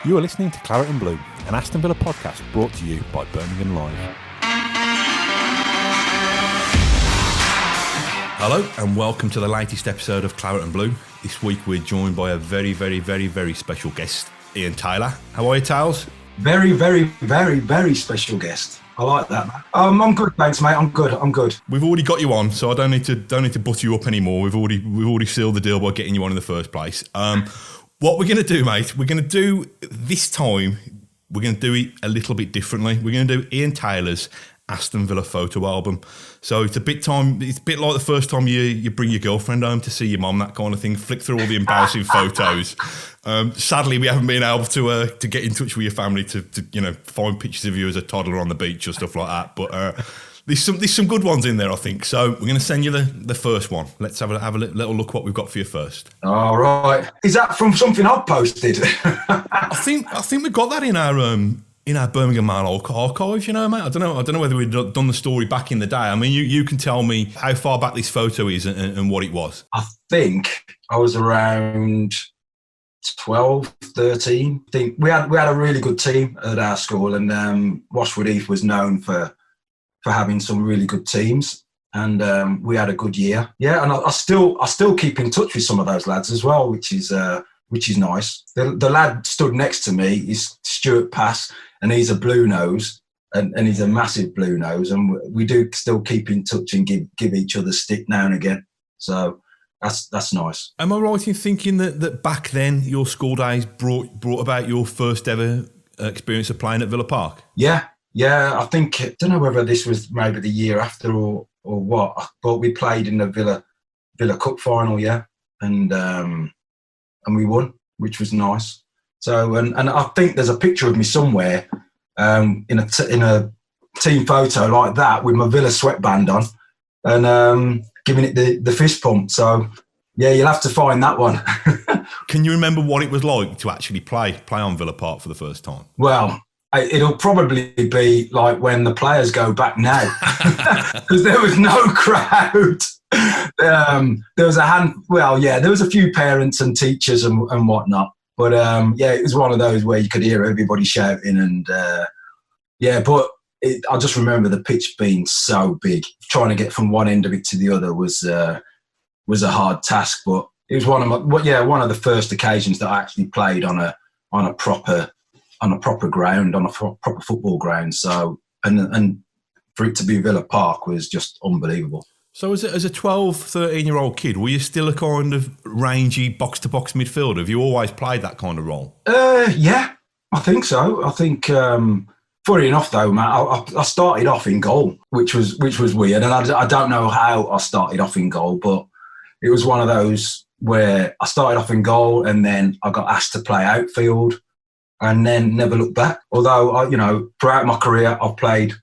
You are listening to Claret and Blue, an Aston Villa podcast brought to you by Birmingham Live. Hello and welcome to the latest episode of Claret and Blue. This week we're joined by a very special guest, Ian Taylor. How are you, Tayls? Very special guest. I like that, man. I'm good, thanks, mate. I'm good. We've already got you on, so I don't need to butter you up anymore. We've already sealed the deal by getting you on in the first place. What we're going to do, mate, we're going to do this time, we're going to do it a little bit differently. We're going to do Ian Taylor's Aston Villa photo album. So it's a bit like the first time you bring your girlfriend home to see your mum, that kind of thing. Flick through all the embarrassing photos. Sadly, we haven't been able to get in touch with your family to find pictures of you as a toddler on the beach or stuff like that. But there's some good ones in there, I think. So we're going to send you the first one. Let's have a little look what we've got for you first. All right. Is that from something I've posted? I think we got that in our Birmingham Mail archives, mate. I don't know whether we'd done the story back in the day. I mean, you can tell me how far back this photo is and what it was. I think I was around 12, 13. I think we had a really good team at our school, and Washwood Heath was known for having some really good teams, and we had a good year. Yeah, and I still keep in touch with some of those lads as well, which is nice. The lad stood next to me is Stuart Pass, and he's a blue nose, and he's a massive blue nose, and we do still keep in touch and give each other stick now and again. So that's nice. Am I right in thinking that back then your school days brought about your first ever experience of playing at Villa Park? Yeah, I think, I don't know whether this was maybe the year after or what, but we played in the Villa Cup final, yeah, and we won, which was nice. So, and I think there's a picture of me somewhere in a team photo like that with my Villa sweatband on and giving it the fist pump. So, yeah, you'll have to find that one. Can you remember what it was like to actually play on Villa Park for the first time? Well, it'll probably be like when the players go back now, because there was no crowd. There was there was a few parents and teachers and whatnot, but it was one of those where you could hear everybody shouting, and but I just remember the pitch being so big. Trying to get from one end of it to the other was a hard task, but it was one of the first occasions that I actually played on a proper ground, on a proper football ground. So, and for it to be Villa Park was just unbelievable. So as a 12, 13-year-old kid, were you still a kind of rangy box-to-box midfielder? Have you always played that kind of role? Yeah, I think so. I think, funny enough though, Matt, I started off in goal, which was weird. And I don't know how I started off in goal, but it was one of those where I started off in goal and then I got asked to play outfield, and then never looked back. Although, throughout my career, I've played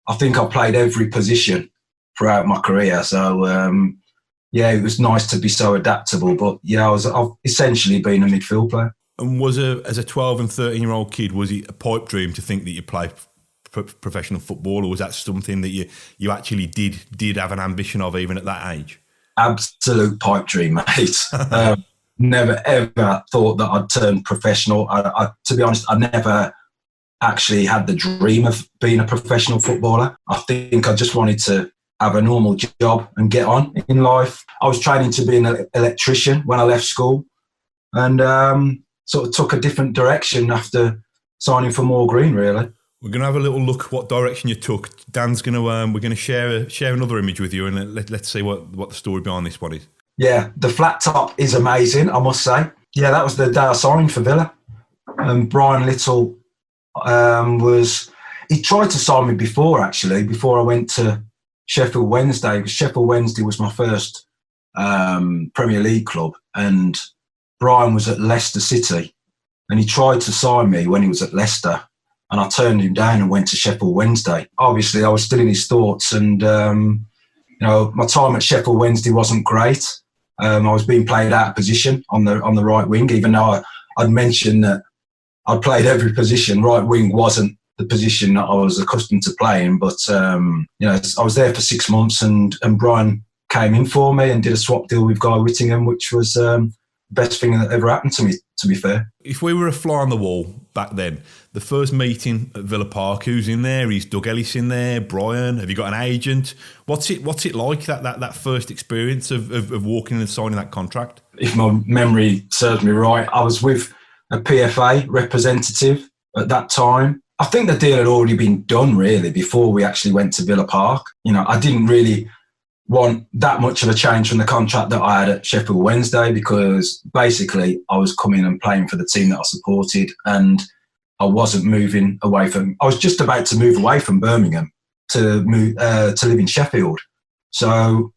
every position throughout my career. So, it was nice to be so adaptable. But, I've essentially been a midfield player. And as a 12 and 13-year-old kid, was it a pipe dream to think that you played professional football, or was that something that you actually did have an ambition of even at that age? Absolute pipe dream, mate. Never ever thought that I'd turn professional. To be honest, I never actually had the dream of being a professional footballer. I think I just wanted to have a normal job and get on in life. I was training to be an electrician when I left school, and sort of took a different direction after signing for Moor Green, really. We're going to have a little look what direction you took. Dan's going to we're going to share another image with you, and let's see what the story behind this one is. Yeah, the flat top is amazing, I must say. Yeah, that was the day I signed for Villa. And Brian Little he tried to sign me before I went to Sheffield Wednesday. Sheffield Wednesday was my first Premier League club, and Brian was at Leicester City, and he tried to sign me when he was at Leicester, and I turned him down and went to Sheffield Wednesday. Obviously, I was still in his thoughts, and my time at Sheffield Wednesday wasn't great. I was being played out of position on the right wing, even though I'd mentioned that I'd played every position. Right wing wasn't the position that I was accustomed to playing, but I was there for 6 months, and Brian came in for me and did a swap deal with Guy Whittingham, which was best thing that ever happened to me, to be fair. If we were a fly on the wall back then, the first meeting at Villa Park, who's in there? Is Doug Ellis in there? Brian? Have you got an agent? What's it like, that first experience of walking and signing that contract? If my memory serves me right, I was with a PFA representative at that time. I think the deal had already been done, really, before we actually went to Villa Park. I didn't really want that much of a change from the contract that I had at Sheffield Wednesday, because basically I was coming and playing for the team that I supported, and I wasn't moving away from. I was just about to move away from Birmingham to live in Sheffield, so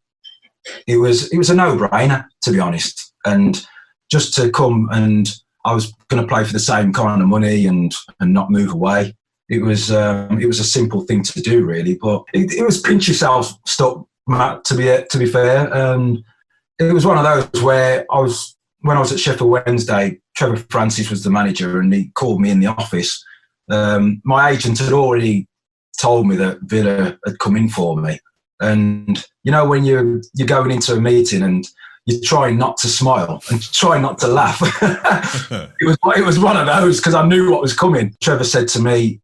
it was a no-brainer, to be honest. And just to come, and I was going to play for the same kind of money and not move away. It was a simple thing to do, really, but it was pinch yourself stuff, Matt, to be fair. It was one of those where when I was at Sheffield Wednesday, Trevor Francis was the manager, and he called me in the office. My agent had already told me that Villa had come in for me. And, when you're going into a meeting and you're trying not to smile and trying not to laugh. It was one of those, because I knew what was coming. Trevor said to me,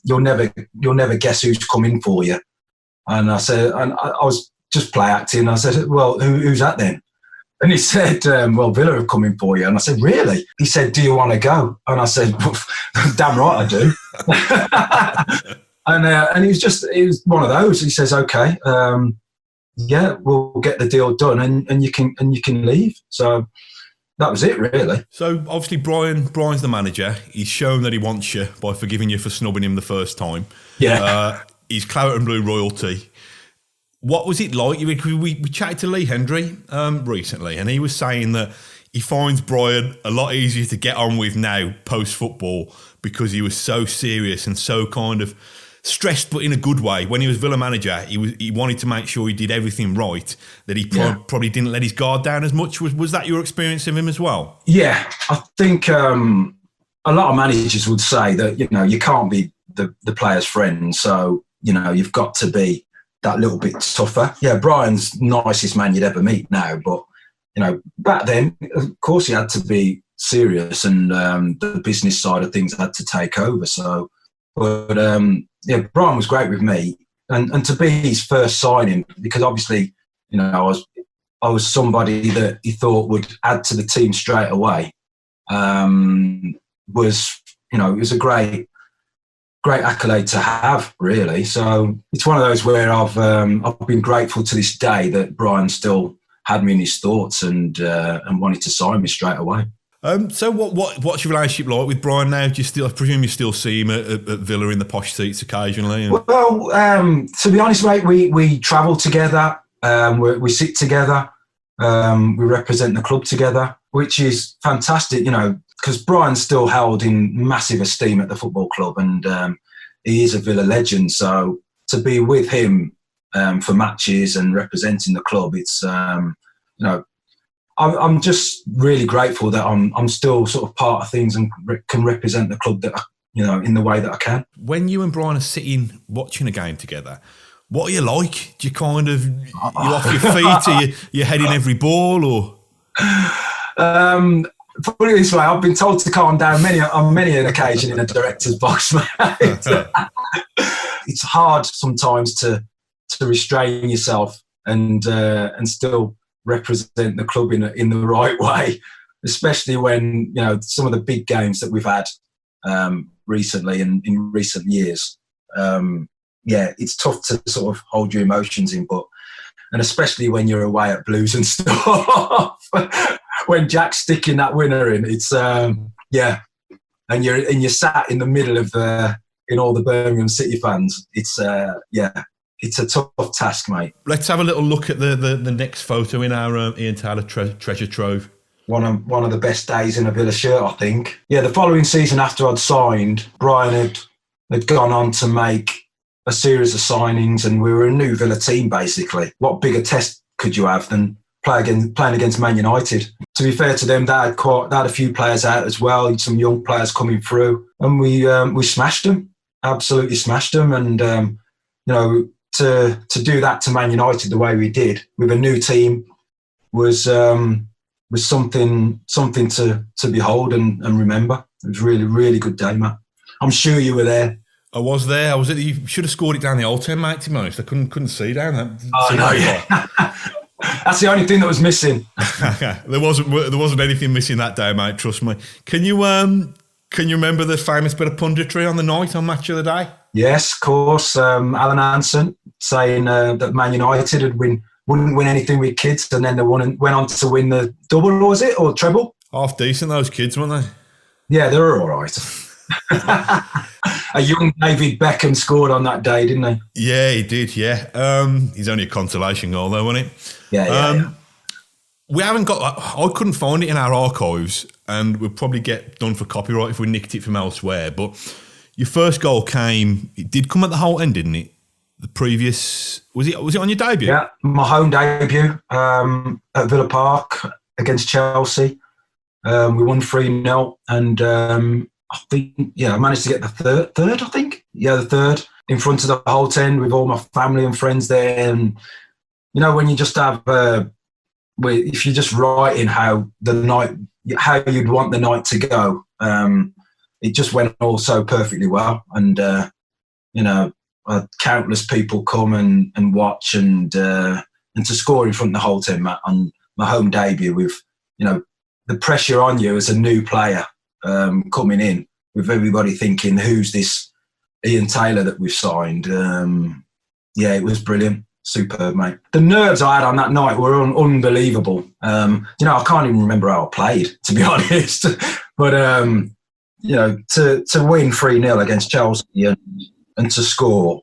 you'll never guess who's coming for you. And I said, and I was just play acting. I said, well, who's that then? And he said, well, Villa have come in for you. And I said, really? He said, do you want to go? And I said, well, damn right I do. And it was one of those. He says, okay, yeah, we'll get the deal done, and you can leave. So that was it, really. So obviously Brian's the manager. He's shown that he wants you by forgiving you for snubbing him the first time. Yeah. He's Claret and Blue royalty. What was it like? We chatted to Lee Hendry recently, and he was saying that he finds Brian a lot easier to get on with now post-football, because he was so serious and so kind of stressed, but in a good way. When he was Villa manager, he wanted to make sure he did everything right, that he probably didn't let his guard down as much. Was that your experience of him as well? Yeah, I think a lot of managers would say that, you can't be the player's friend, so, you've got to be that little bit tougher. Yeah, Brian's the nicest man you'd ever meet now, but, back then, of course, he had to be serious, and the business side of things had to take over. So, but yeah, Brian was great with me, and to be his first signing, because obviously, I was somebody that he thought would add to the team straight away. It was a great accolade to have, really. So it's one of those where I've been grateful to this day that Brian still had me in his thoughts and wanted to sign me straight away. So what's your relationship like with Brian now? I presume you still see him at Villa in the posh seats occasionally? Well, to be honest, mate, we travel together, we sit together, we represent the club together, which is fantastic, because Brian's still held in massive esteem at the football club, and he is a Villa legend. So to be with him for matches and representing the club, it's I'm just really grateful that I'm still sort of part of things and can represent the club that in the way that I can. When you and Brian are sitting watching a game together, what are you like? Do you kind of you off your feet? Are you heading every ball, or? Put it this way, I've been told to calm down on many an occasion in a director's box, mate. It's hard sometimes to restrain yourself and still represent the club in the right way, especially when some of the big games that we've had recently and in recent years. It's tough to sort of hold your emotions in, and especially when you're away at Blues and stuff. When Jack's sticking that winner in, it's and you're sat in the middle of in all the Birmingham City fans. It's a tough task, mate. Let's have a little look at the next photo in our Ian Taylor treasure trove. One of the best days in a Villa shirt, I think. Yeah, the following season after I'd signed, Brian had gone on to make a series of signings, and we were a new Villa team, basically. What bigger test could you have than playing against Man United? To be fair to them, they had a few players out as well, some young players coming through, and we smashed them, absolutely smashed them. And to do that to Man United the way we did with a new team was was something to behold and remember. It was really, really good day, Matt. I'm sure you were there. I was there. You should have scored it down the old 10, mate, to be honest. I couldn't see down that. Oh, no, yeah. That's the only thing that was missing. There wasn't anything missing that day, mate, trust me. Can you remember the famous bit of punditry on the night on Match of the Day? Yes, of course. Alan Hansen saying that Man United wouldn't win anything with kids, and then they went on to win the double, was it, or treble? Half decent, those kids, weren't they? Yeah, they were all right. A young David Beckham scored on that day, didn't he? Yeah, he did, yeah. He's only a consolation goal, though, wasn't it? Yeah. We haven't got that. I couldn't find it in our archives, and we'd probably get done for copyright if we nicked it from elsewhere. But your first goal it did come at the whole end, didn't it? The previous, was it on your debut? Yeah, my home debut at Villa Park against Chelsea. We won 3-0, and I think, I managed to get the third, I think. Yeah, the third, in front of the whole 10 with all my family and friends there. And, when you just have, if you're just writing how you'd want the night to go, it just went all so perfectly well. And, countless people come and watch and to score in front of the whole 10, Matt, on my home debut with, the pressure on you as a new player coming in, with everybody thinking, who's this Ian Taylor that we've signed? It was brilliant. Superb, mate. The nerves I had on that night were unbelievable. I can't even remember how I played, to be honest. But, to win 3-0 against Chelsea and to score,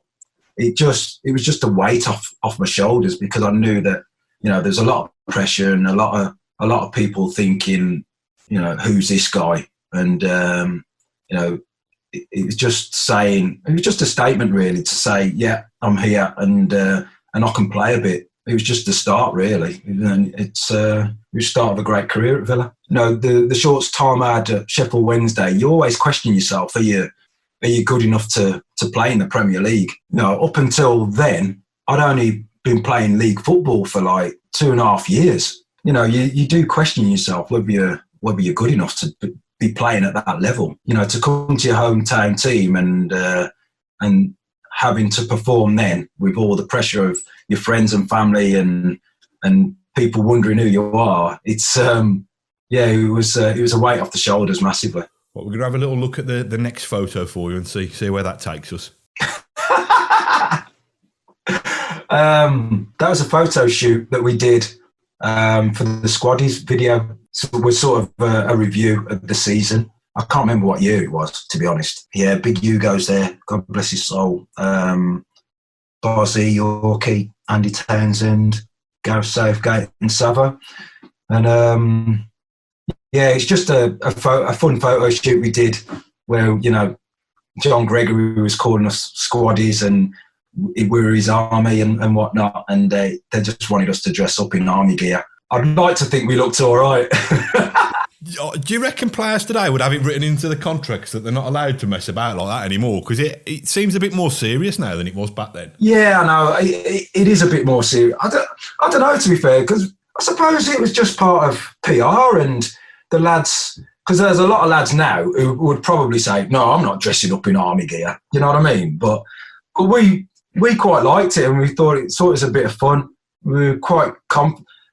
it was just a weight off my shoulders, because I knew that, there's a lot of pressure and a lot of people thinking, who's this guy? And, it was just a statement really to say, yeah, I'm here and I can play a bit. It was just the start really. And it was the start of a great career at Villa. The short time I had at Sheffield Wednesday, you always question yourself, are you good enough to play in the Premier League? Up until then, I'd only been playing league football for like 2.5 years. You do question yourself whether you're good enough to be playing at that level. To come to your hometown team and having to perform then with all the pressure of your friends and family and people wondering who you are. It's it was a weight off the shoulders massively. Well, we're gonna have a little look at the next photo for you and see where that takes us. That was a photo shoot that we did for the Squaddies video. So it was sort of a review of the season. I can't remember what year it was, to be honest. Yeah, Big Hugo's there. God bless his soul. Bosley, Yorkie, Andy Townsend, Gareth Southgate and Savo. And it's just a fun photo shoot we did where, John Gregory was calling us Squaddies and we were his army and whatnot. And they just wanted us to dress up in army gear. I'd like to think we looked all right. Do you reckon players today would have it written into the contracts that they're not allowed to mess about like that anymore? Because it seems a bit more serious now than it was back then. Yeah, I know. It is a bit more serious. I don't know, to be fair, because I suppose it was just part of PR and the lads, because there's a lot of lads now who would probably say, no, I'm not dressing up in army gear. You know what I mean? But we quite liked it and we thought it was a bit of fun. We were quite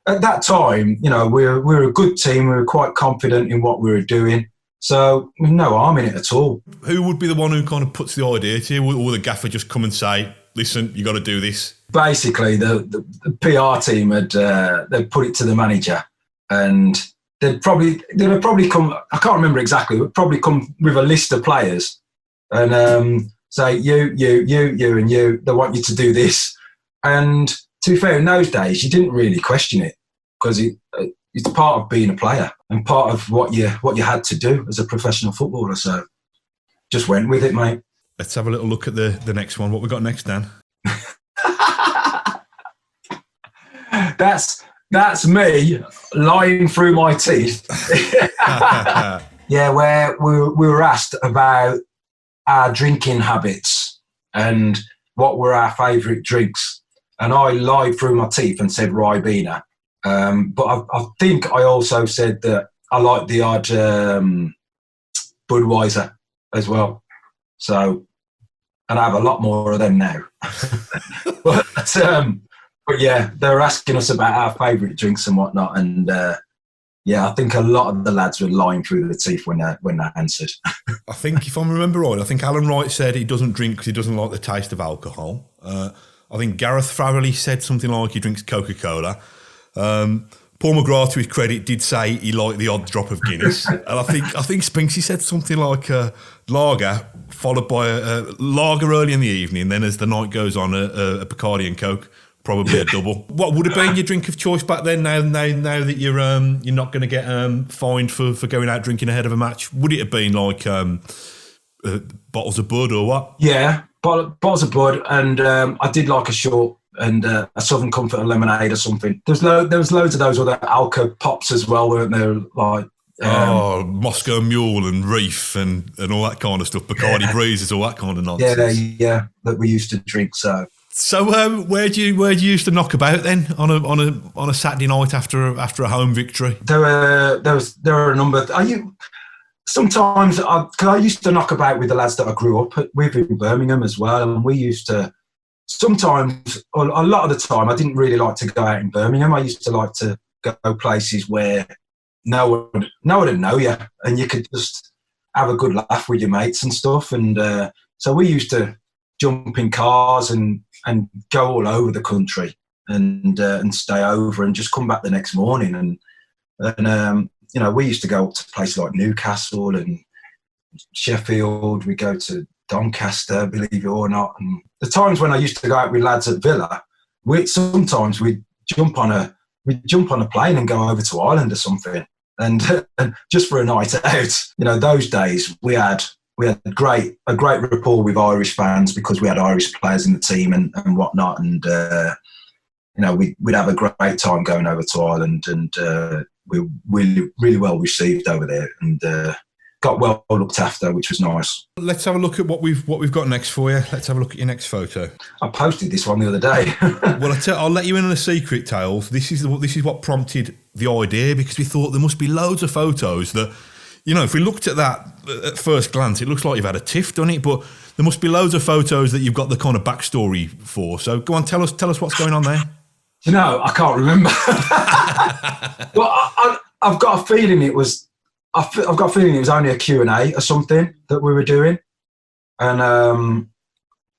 at that time, we were a good team. We were quite confident in what we were doing. So, no harm in it at all. Who would be the one who kind of puts the idea to you? Will the gaffer just come and say, listen, you got to do this? Basically, the PR team they'd put it to the manager and they'd probably come, I can't remember exactly, but probably come with a list of players and say, you, and you, they want you to do this. And to be fair, in those days, you didn't really question it because it's part of being a player and part of what you had to do as a professional footballer. So just went with it, mate. Let's have a little look at the next one. What we got next, Dan? That's me lying through my teeth. Yeah, where we were asked about our drinking habits and what were our favourite drinks. And I lied through my teeth and said Ribena. But I think I also said that I like the odd Budweiser as well. So, and I have a lot more of them now. But yeah, they were asking us about our favourite drinks and whatnot, and yeah, I think a lot of the lads were lying through the teeth when they answered. I think, if I remember right, I think Alan Wright said he doesn't drink because he doesn't like the taste of alcohol. I think Gareth Farrelly said something like he drinks Coca-Cola. Paul McGrath, to his credit, did say he liked the odd drop of Guinness. And I think Spinksy said something like lager, followed by a lager early in the evening. Then as the night goes on, a Bacardi and Coke, probably a double. What would have been your drink of choice back then? Now that you're not going to get fined for going out drinking ahead of a match, would it have been like bottles of Bud or what? Yeah, bottles of Bud, and I did like a short and a Southern Comfort and lemonade or something. There was loads of those other Alka pops as well, weren't there? Like Moscow Mule and Reef and all that kind of stuff. Bacardi Breezes, all that kind of nonsense. Yeah, that we used to drink. So where do you used to knock about then on a Saturday night after a home victory? There were a number. Sometimes I used to knock about with the lads that I grew up with in Birmingham as well, and we used to. Sometimes, a lot of the time, I didn't really like to go out in Birmingham. I used to like to go places where no one would know you, and you could just have a good laugh with your mates and stuff. And so we used to jump in cars and go all over the country and stay over and just come back the next morning. And we used to go up to places like Newcastle and Sheffield. We go to Doncaster, believe it or not. And the times when I used to go out with lads at Villa, we'd jump on a plane and go over to Ireland or something, and just for a night out. Those days we had a great rapport with Irish fans because we had Irish players in the team and whatnot, and we'd have a great time going over to Ireland, and we were really, really well received over there, and got well looked after, which was nice. Let's have a look at what we've got next for you. Let's have a look at your next photo. I posted this one the other day. Well, I'll let you in on a secret, Tayls. This is what prompted the idea, because we thought there must be loads of photos that, if we looked at that at first glance, it looks like you've had a tiff, doesn't it? But there must be loads of photos that you've got the kind of backstory for. So go on, tell us what's going on there. I can't remember. Well, I've got a feeling it was. I've got a feeling it was only a Q&A or something that we were doing, and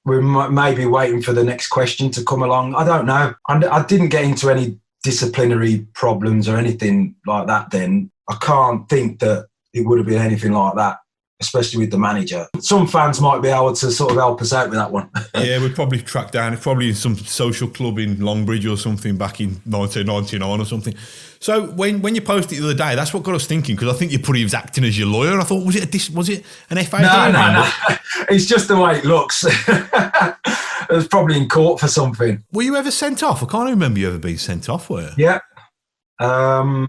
we were maybe waiting for the next question to come along. I don't know. I didn't get into any disciplinary problems or anything like that then. I can't think that it would have been anything like that, especially with the manager. Some fans might be able to sort of help us out with that one. Yeah, we'd probably track down. It's probably in some social club in Longbridge or something back in 1999 or something. So when you posted it the other day, that's what got us thinking, because I think you put he was acting as your lawyer. I thought, was it an FA? No. It's just the way it looks. It was probably in court for something. Were you ever sent off? I can't remember you ever being sent off, were you? Yeah. I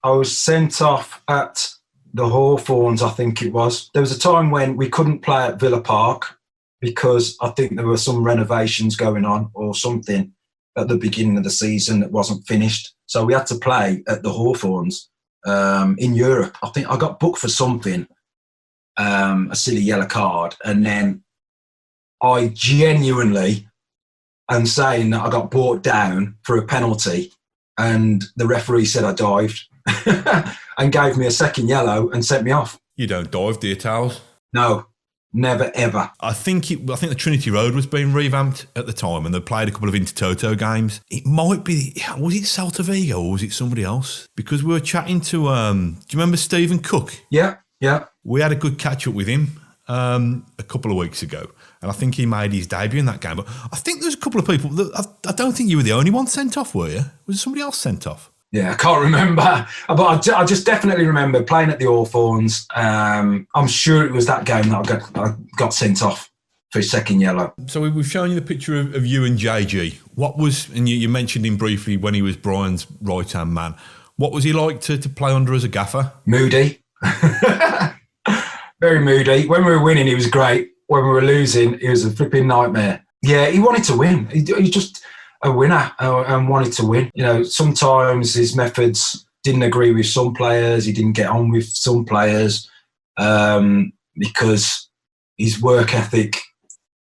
was sent off at the Hawthorns, I think it was. There was a time when we couldn't play at Villa Park because I think there were some renovations going on or something at the beginning of the season that wasn't finished. So we had to play at the Hawthorns in Europe. I think I got booked for something, a silly yellow card. And then I genuinely am saying that I got brought down for a penalty, and the referee said I dived and gave me a second yellow and sent me off. You don't dive, do you, Tayls? No. Never, ever. I think the Trinity Road was being revamped at the time, and they played a couple of Intertoto games. It might be, was it Celta Vigo or was it somebody else? Because we were chatting to, do you remember Stephen Cook? Yeah. We had a good catch up with him a couple of weeks ago, and I think he made his debut in that game. But I think there's a couple of people, I don't think you were the only one sent off, were you? Was there somebody else sent off? Yeah, I can't remember. But I just definitely remember playing at the Hawthorns. I'm sure it was that game that I got sent off for his second yellow. So we've shown you the picture of you and JG. What was, and you mentioned him briefly when he was Brian's right-hand man. What was he like to play under as a gaffer? Moody. Very moody. When we were winning, he was great. When we were losing, he was a flipping nightmare. Yeah, he wanted to win. He just... a winner and wanted to win. You know, sometimes his methods didn't agree with some players. He didn't get on with some players because his work ethic,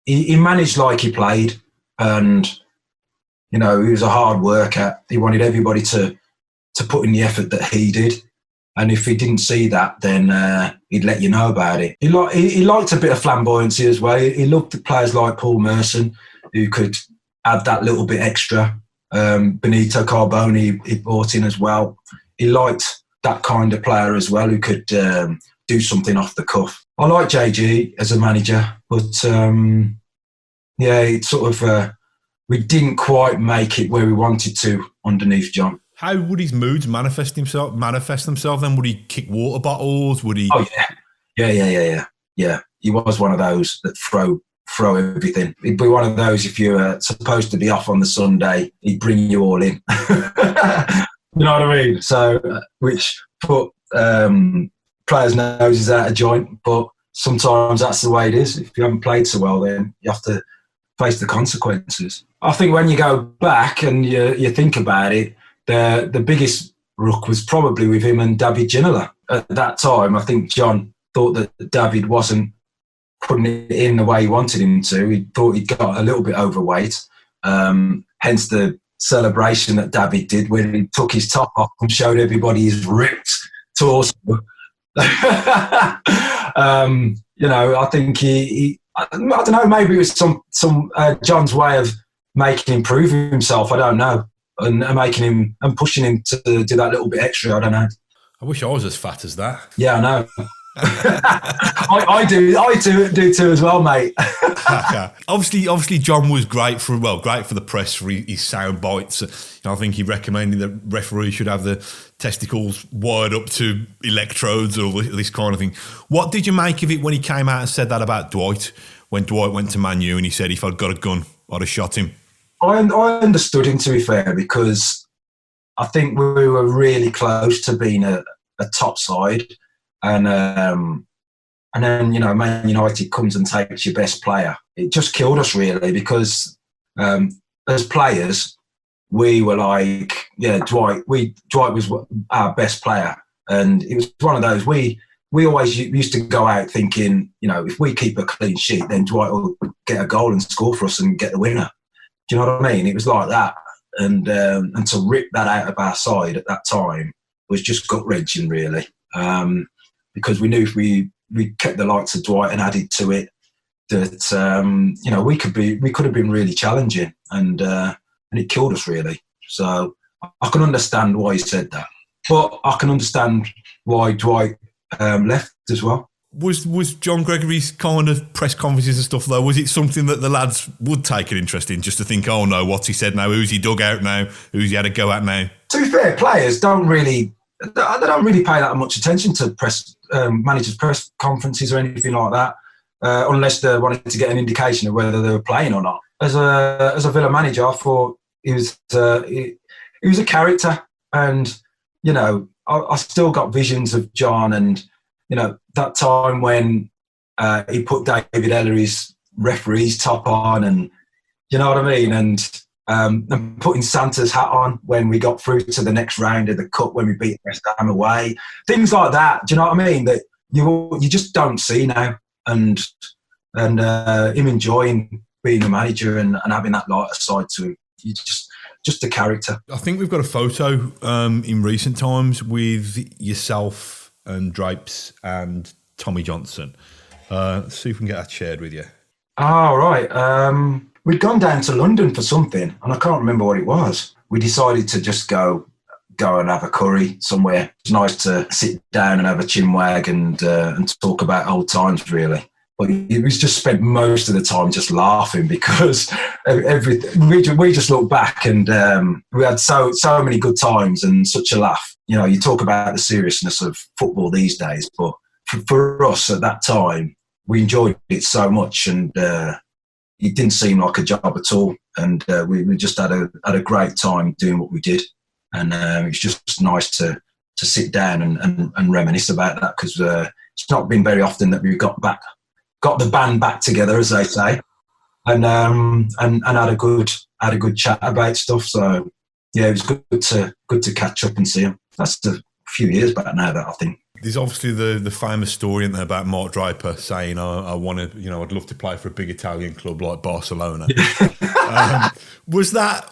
he managed like he played, and, you know, he was a hard worker. He wanted everybody to put in the effort that he did. And if he didn't see that, then he'd let you know about it. He liked a bit of flamboyancy as well. He loved the players like Paul Merson, who could add that little bit extra. Benito Carboni he brought in as well. He liked that kind of player as well, who could do something off the cuff. I like JG as a manager, but it sort of we didn't quite make it where we wanted to underneath John. How would his moods manifest themselves then? Would he kick water bottles? Would he? Oh yeah. He was one of those that throw everything. He'd be one of those, if you were supposed to be off on the Sunday, he'd bring you all in. You know what I mean? So, which put players' noses out of joint, but sometimes that's the way it is. If you haven't played so well, then you have to face the consequences. I think when you go back and you think about it, the biggest rook was probably with him and David Ginola. At that time, I think John thought that David wasn't putting it in the way he wanted him to. He thought he'd got a little bit overweight. Hence the celebration that David did when he took his top off and showed everybody his ripped torso. You know, I think I don't know, maybe it was some John's way of making him prove himself. I don't know. And making him and pushing him to do that little bit extra. I don't know. I wish I was as fat as that. Yeah, I know. I do too as well, mate. Obviously, John was great for the press for his sound bites. I think he recommended that referees should have the testicles wired up to electrodes or this kind of thing. What did you make of it when he came out and said that about Dwight? When Dwight went to Man U and he said, if I'd got a gun, I'd have shot him. I understood him, to be fair, because I think we were really close to being a top side. And then, you know, Man United comes and takes your best player. It just killed us, really, because as players, we were like, yeah, Dwight was our best player. And it was one of those, we always used to go out thinking, you know, if we keep a clean sheet, then Dwight will get a goal and score for us and get the winner. Do you know what I mean? It was like that. And to rip that out of our side at that time was just gut-wrenching, really. Because we knew if we kept the likes of Dwight and added to it, that you know, we could have been really challenging, and it killed us, really. So I can understand why he said that, but I can understand why Dwight left as well. Was John Gregory's kind of press conferences and stuff, though, was it something that the lads would take an interest in, just to think, oh no, what's he said now? Who's he dug out now? Who's he had a go at now? To be fair, players don't really pay that much attention to managers' press conferences or anything like that, unless they wanted to get an indication of whether they were playing or not. As a Villa manager, I thought he was a character, and you know, I still got visions of John, and you know, that time when he put David Ellery's referee's top on, and you know what I mean, and putting Santa's hat on when we got through to the next round of the cup when we beat West Ham away, things like that. Do you know what I mean? That you just don't see now, and him enjoying being a manager and having that lighter side to him. You just a character. I think we've got a photo in recent times with yourself and Drapes and Tommy Johnson. Let's see if we can get that shared with you. Oh, right. We'd gone down to London for something, and I can't remember what it was. We decided to just go and have a curry somewhere. It's nice to sit down and have a chinwag and talk about old times, really. But we just spent most of the time just laughing, because we just look back and we had so many good times and such a laugh. You know, you talk about the seriousness of football these days, but for us at that time, we enjoyed it so much, and it didn't seem like a job at all. And we just had a great time doing what we did, and it's just nice to sit down and reminisce about that, because it's not been very often that we've got the band back together, as they say, and had a good had a good chat about stuff. So yeah, it was good to catch up and see him. That's a few years back now, that I think. There's obviously the famous story in there about Mark Draper saying, I want to, I'd love to play for a big Italian club like Barcelona. Was that...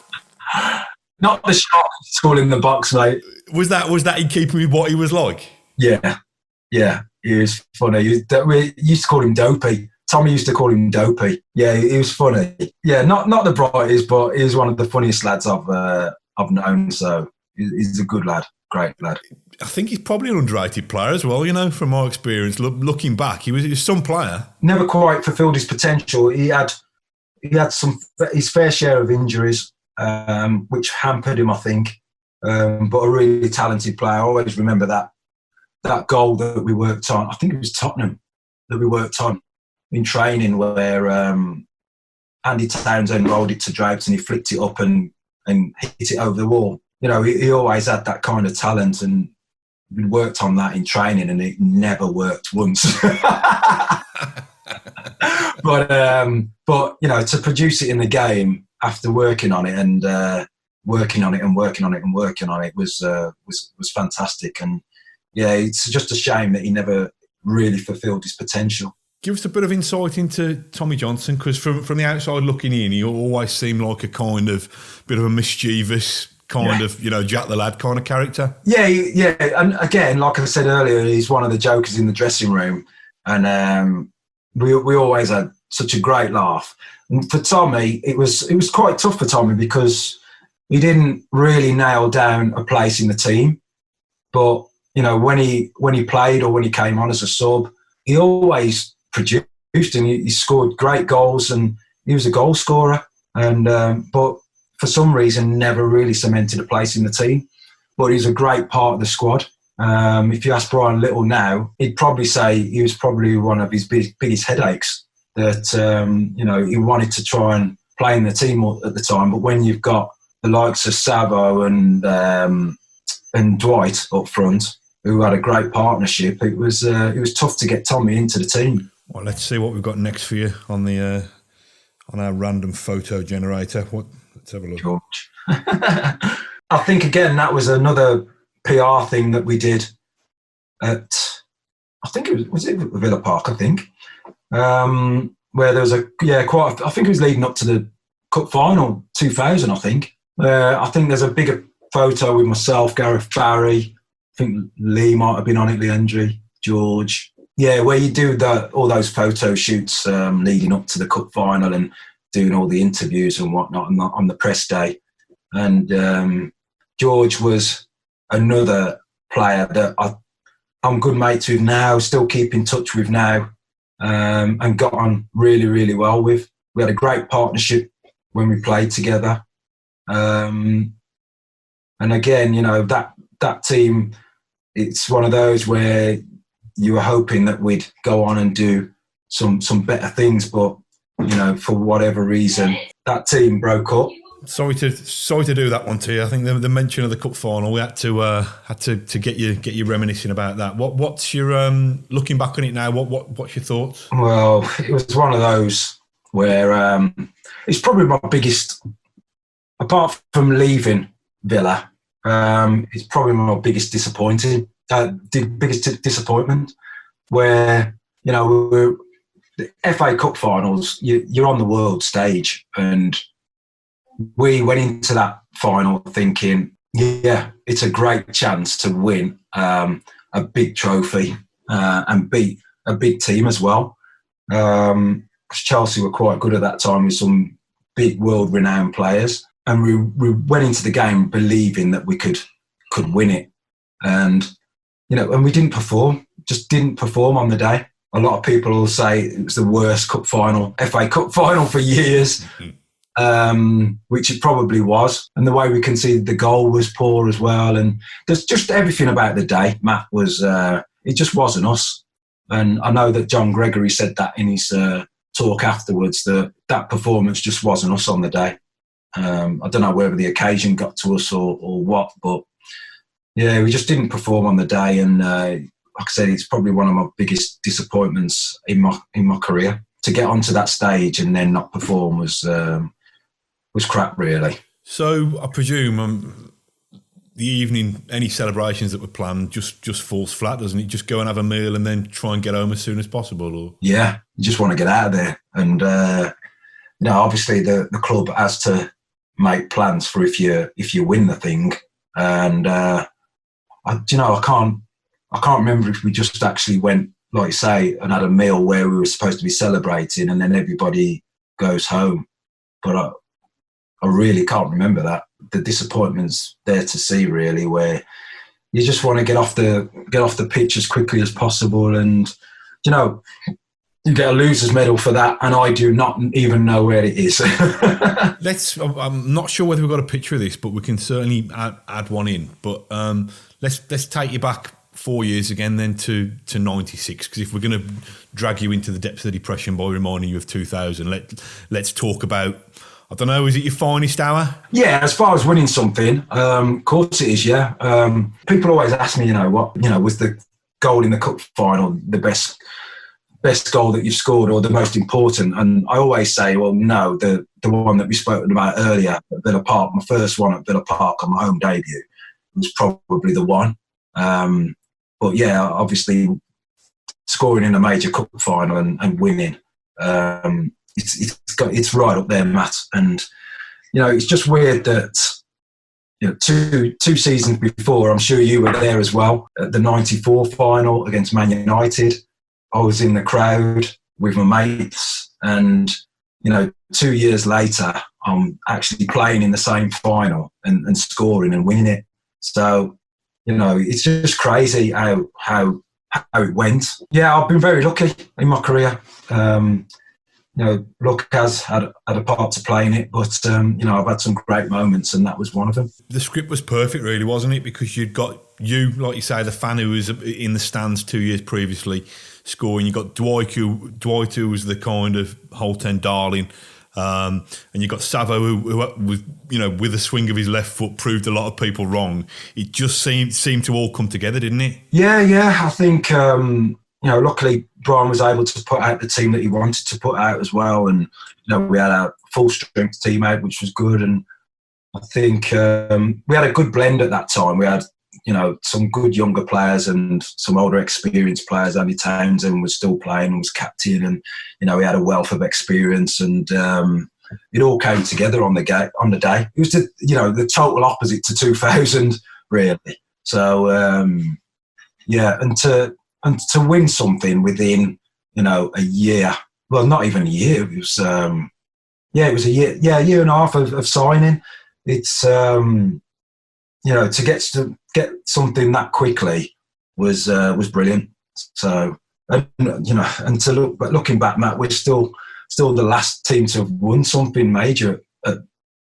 Not the shot school in the box, mate. Was that in keeping with what he was like? Yeah. He was funny. We used to call him Dopey. Tommy used to call him Dopey. Yeah, he was funny. Yeah, not the brightest, but he was one of the funniest lads I've known. So he's a good lad, great lad. I think he's probably an underrated player as well, from my experience. Looking back, he was some player. Never quite fulfilled his potential. He had his fair share of injuries, which hampered him, I think. But a really talented player. I always remember that goal that we worked on. I think it was Tottenham that we worked on in training, where Andy Townsend rolled it to Drapes and he flicked it up and hit it over the wall. He always had that kind of talent, and we worked on that in training, and it never worked once. but to produce it in the game after working on it and working on it was fantastic. And yeah, it's just a shame that he never really fulfilled his potential. Give us a bit of insight into Tommy Johnson, because from the outside looking in, he always seemed like a kind of bit of a mischievous kind of, Jack the Lad kind of character. Yeah. And again, like I said earlier, he's one of the jokers in the dressing room. And we always had such a great laugh. And for Tommy, it was quite tough for Tommy, because he didn't really nail down a place in the team. But, when he played or when he came on as a sub, he always produced, and he scored great goals, and he was a goal scorer. And but for some reason, never really cemented a place in the team. But he's a great part of the squad. If you ask Brian Little now, he'd probably say he was probably one of his biggest headaches. That he wanted to try and play in the team at the time. But when you've got the likes of Savo and Dwight up front, who had a great partnership, it was tough to get Tommy into the team. Well, let's see what we've got next for you on our random photo generator. Let's have a look. George. I think again that was another PR thing that we did at, I think it was Villa Park, I think, where there was I think it was leading up to the Cup Final 2000. I think there's a bigger photo with myself, Gareth Barry. I think Lee might have been on it, Leandri, George. Yeah, where you do all those photo shoots leading up to the Cup Final and doing all the interviews and whatnot on the press day. And George was another player that I'm good mates with now, still keep in touch with now, and got on really, really well with. We had a great partnership when we played together. And again, that team, it's one of those where you were hoping that we'd go on and do some better things, but for whatever reason, that team broke up. Sorry to do that one to you. I think the mention of the cup final, we had to get you reminiscing about that. What's your looking back on it now? What's your thoughts? Well, it was one of those where it's probably my biggest, apart from leaving Villa. It's probably my biggest disappointment. Where we're the FA Cup finals. You're on the world stage, and we went into that final thinking, yeah, it's a great chance to win a big trophy and beat a big team as well. Chelsea were quite good at that time with some big world-renowned players. And we went into the game believing that we could win it, and we didn't perform. Just didn't perform on the day. A lot of people will say it was the worst cup final, FA Cup final for years, which it probably was. And the way we conceded the goal was poor as well. And there's just everything about the day, Matt, was it just wasn't us. And I know that John Gregory said that in his talk afterwards, that performance just wasn't us on the day. I don't know whether the occasion got to us or what, but yeah, we just didn't perform on the day. And like I said, it's probably one of my biggest disappointments in my career. To get onto that stage and then not perform was was crap, really. So I presume the evening, any celebrations that were planned just falls flat, doesn't it? Just go and have a meal and then try and get home as soon as possible? Or? Yeah, you just want to get out of there. And, obviously the club has to make plans for if you win the thing. And, I can't remember if we just actually went, like you say, and had a meal where we were supposed to be celebrating and then everybody goes home. But I really can't remember that. The disappointment's there to see, really, where you just want to get off the pitch as quickly as possible. And, you get a loser's medal for that, and I do not even know where it is. I'm not sure whether we've got a picture of this, but we can certainly add one in. But let's take you back 4 years again then to 96, because if we're going to drag you into the depths of depression by reminding you of 2000, let's talk about, I don't know, is it your finest hour? Yeah, as far as winning something, of course it is, yeah. People always ask me, was the goal in the cup final the best goal that you've scored or the most important? And I always say, well, no, the one that we spoke about earlier at Villa Park, my first one at Villa Park on my home debut, was probably the one. But yeah, obviously scoring in a major cup final and winning, it's right up there, Matt. And it's just weird that two seasons before, I'm sure you were there as well, at the '94 final against Man United, I was in the crowd with my mates, and 2 years later, I'm actually playing in the same final and scoring and winning it. So it's just crazy how it went. Yeah, I've been very lucky in my career. Luck has had a part to play in it, but I've had some great moments, and that was one of them. The script was perfect, really, wasn't it? Because you'd got like you say, the fan who was in the stands 2 years previously scoring. You got Dwight, who was the kind of Holt End darling. And you got Savo, who was, with a swing of his left foot, proved a lot of people wrong. It just seemed to all come together, didn't it? Yeah. I think, luckily Brian was able to put out the team that he wanted to put out as well. And, we had a full strength team out, which was good. And I think we had a good blend at that time. We had, some good younger players and some older experienced players. Andy Townsend was still playing and was captain, and he had a wealth of experience, and it all came together on the day. It was the total opposite to 2000, really. So and to win something within a year, well, not even a year. It was it was a year and a half of signing. It's to get something that quickly was brilliant. So, looking back, Matt, we're still the last team to have won something major at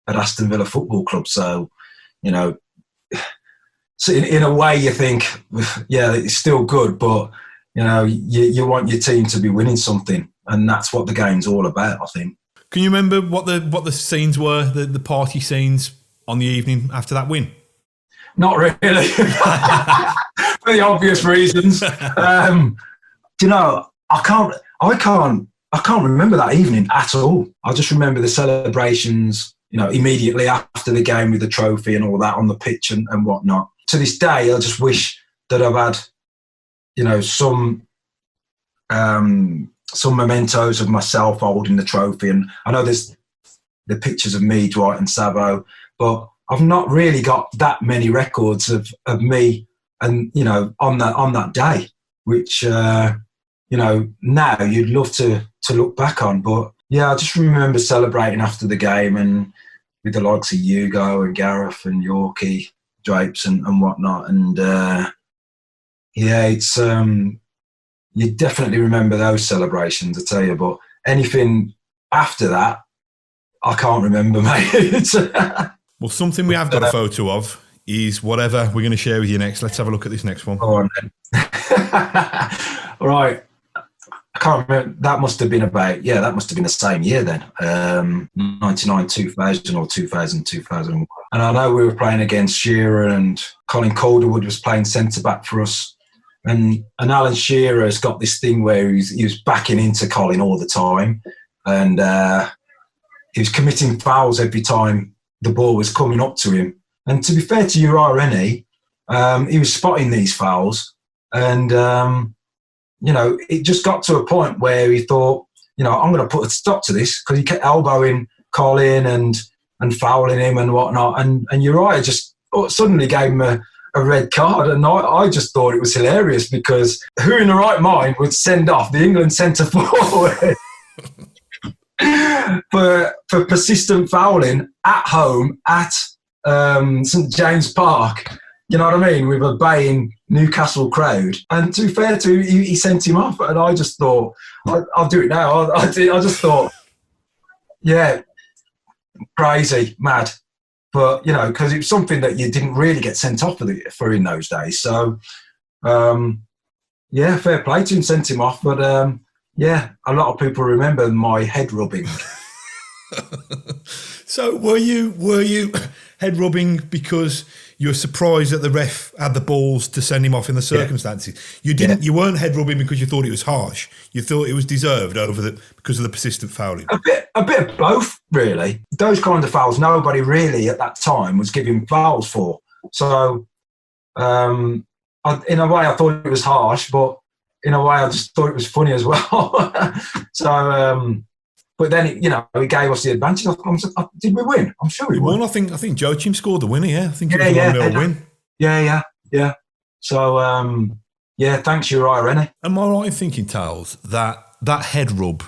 Aston Villa Football Club. So, so in a way, you think, yeah, it's still good, but you want your team to be winning something, and that's what the game's all about, I think. Can you remember what the scenes were, the party scenes on the evening after that win? Not really, for the obvious reasons. I can't remember that evening at all. I just remember the celebrations, immediately after the game with the trophy and all that on the pitch and whatnot. To this day, I just wish that I've had, some mementos of myself holding the trophy. And I know there's the pictures of me, Dwight and Savo, but I've not really got that many records of me and, on that day, which, now you'd love to look back on. But yeah, I just remember celebrating after the game and with the likes of Hugo and Gareth and Yorkie, Drapes and whatnot. And it's, you definitely remember those celebrations, I tell you. But anything after that, I can't remember, mate. Well, something we have got a photo of is whatever we're going to share with you next. Let's have a look at this next one. Go on, then. All right. I can't remember. That must have been the same year then. 99, 2000 or 2000, 2001. And I know we were playing against Shearer, and Colin Calderwood was playing centre-back for us. And Alan Shearer has got this thing where he was backing into Colin all the time. And he was committing fouls every time the ball was coming up to him. And to be fair to Uriah Rennie, he was spotting these fouls. And, it just got to a point where he thought, I'm going to put a stop to this, because he kept elbowing Colin and fouling him and whatnot. And Uriah just suddenly gave him a red card. And I just thought it was hilarious, because who in the right mind would send off the England centre forward for persistent fouling at home at St James Park? You know what I mean? With a baying Newcastle crowd. And to be fair to him, he sent him off. And I just thought, I'll do it now. I just thought, yeah, crazy, mad. But, because it was something that you didn't really get sent off for in those days. So, fair play to him, sent him off. But, a lot of people remember my head rubbing. So were you head rubbing because you were surprised that the ref had the balls to send him off in the circumstances? You didn't. Yeah. You weren't head rubbing because you thought it was harsh. You thought it was deserved because of the persistent fouling. A bit of both, really. Those kind of fouls, nobody really at that time was giving fouls for. So, in a way, I thought it was harsh, but in a way, I just thought it was funny as well. So. But then, it gave us the advantage. Did we win? I'm sure we won. I think Joachim scored the winner, yeah. I think it was a 1-0 win. Yeah. So, thanks, Uriah Rennie. Am I right in thinking, Tayls, that head rub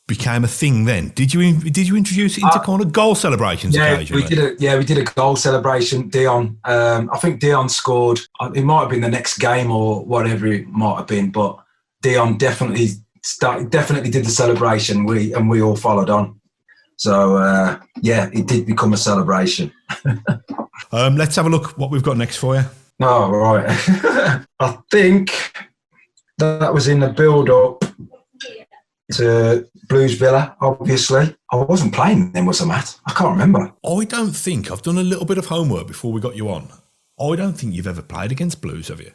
became a thing then? Did you introduce it into kind of goal celebrations occasionally? We did a goal celebration. Dion, I think Dion scored. It might have been the next game or whatever it might have been, but Dion definitely did the celebration. We all followed on. So it did become a celebration. Let's have a look what we've got next for you. Oh, right. I think that was in the build-up to Blues Villa, obviously. I wasn't playing then, was I, Matt? I can't remember. I don't think. I've done a little bit of homework before we got you on. I don't think you've ever played against Blues, have you?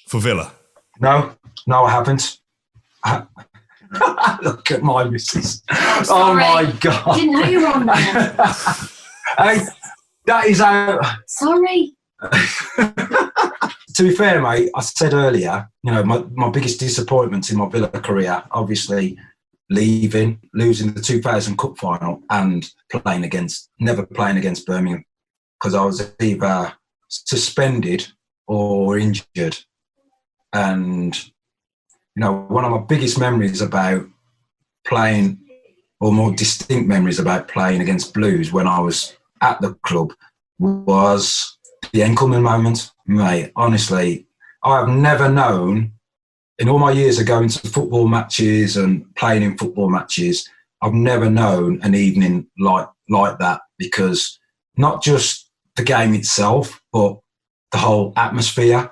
For Villa? No, I haven't. Look at my missus. Oh my God. I didn't know you were on there. Hey, that is out. Sorry. To be fair, mate, I said earlier, my biggest disappointment in my Villa career, obviously losing the 2000 Cup final and never playing against Birmingham, because I was either suspended or injured. And one of my biggest memories about playing, or more distinct memories about playing against Blues when I was at the club, was the Enkelman moment. Mate, honestly, I have never known, in all my years of going to football matches and playing in football matches, I've never known an evening like that, because not just the game itself, but the whole atmosphere,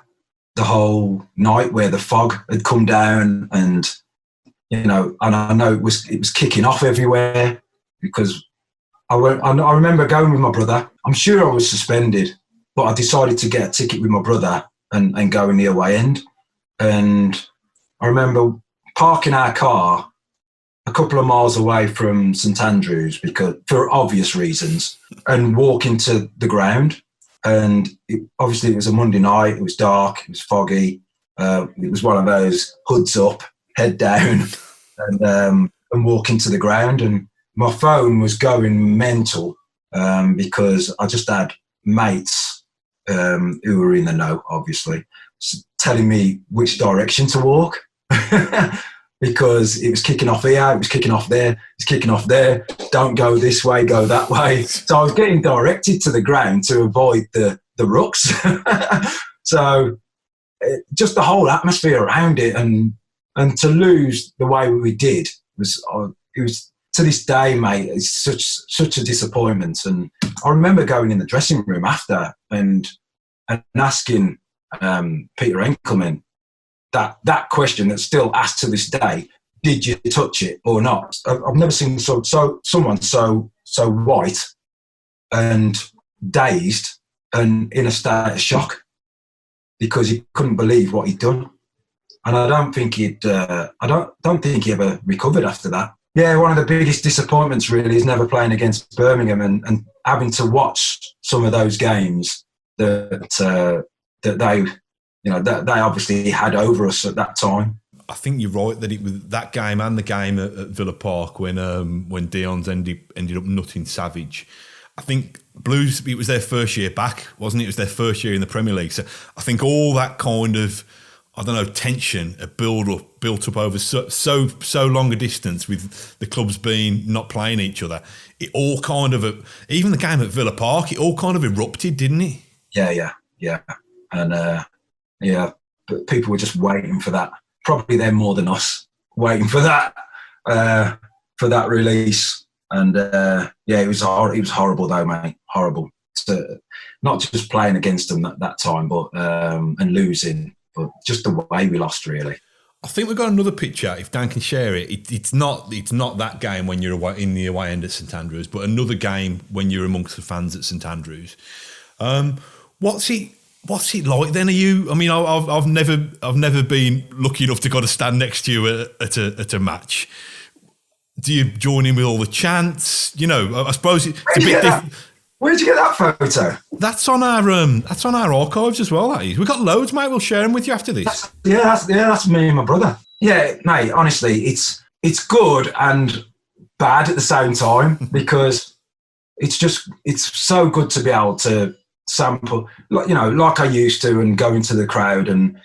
the whole night where the fog had come down, and and I know it was kicking off everywhere, because I remember going with my brother. I'm sure I was suspended, but I decided to get a ticket with my brother and go in the away end. And I remember parking our car a couple of miles away from St Andrews, because for obvious reasons, and walking to the ground. And obviously it was a Monday night, it was dark, it was foggy. It was one of those hoods up, head down, and walking to the ground. And my phone was going mental, because I just had mates who were in the know, obviously, telling me which direction to walk. Because it was kicking off here, it was kicking off there, it's kicking off there. Don't go this way, go that way. So I was getting directed to the ground to avoid the rucks. So just the whole atmosphere around it, and to lose the way we did was to this day, mate. It's such a disappointment. And I remember going in the dressing room after and asking Peter Enkelman that question that's still asked to this day: did you touch it or not? I've never seen someone so white and dazed and in a state of shock, because he couldn't believe what he'd done. And I don't think he ever recovered after that. Yeah, one of the biggest disappointments really is never playing against Birmingham and having to watch some of those games that they, that they obviously had over us at that time. I think you're right that it was that game and the game at Villa Park when Dion's ended up nutting Savage. I think Blues, it was their first year back, wasn't it? It was their first year in the Premier League. So I think all that kind of, tension built up over so long a distance with the clubs not playing each other. It all kind of, even the game at Villa Park, it all kind of erupted, didn't it? Yeah. And but people were just waiting for that. Probably they're more than us, waiting for that release. And it was horrible though, mate. Horrible. Not just playing against them that time, but and losing. But just the way we lost, really. I think we've got another picture. If Dan can share it, it's not that game when you're away, in the away end at St Andrews, but another game when you're amongst the fans at St Andrews. What's it like then? Are you? I mean, I've never been lucky enough to go to stand next to you at a match. Do you join in with all the chants? I suppose it's a bit different. Where'd you get that photo? That's on our archives as well. That is. We've got loads, mate. We'll share them with you after this. That's me and my brother. Yeah, mate. Honestly, it's good and bad at the same time because it's so good to be able to sample, like I used to, and go into the crowd and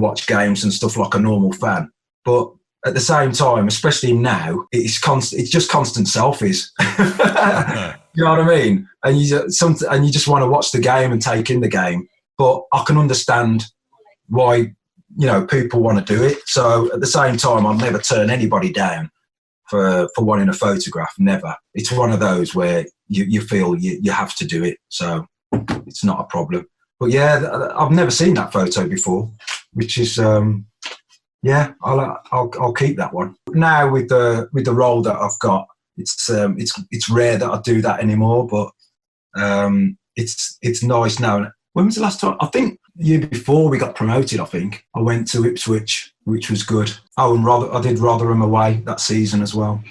watch games and stuff like a normal fan. But at the same time, especially now, it's just constant selfies. You know what I mean? And you just want to watch the game and take in the game. But I can understand why people want to do it. So at the same time, I'll never turn anybody down for wanting a photograph. Never. It's one of those where you feel you have to do it. So it's not a problem. But yeah, I've never seen that photo before, which is I'll keep that one. Now with the role that I've got, it's rare that I do that anymore, but it's nice now. When was the last time? I think the year before we got promoted, I think I went to Ipswich, which was good. Oh, and I did Rotherham away that season as well,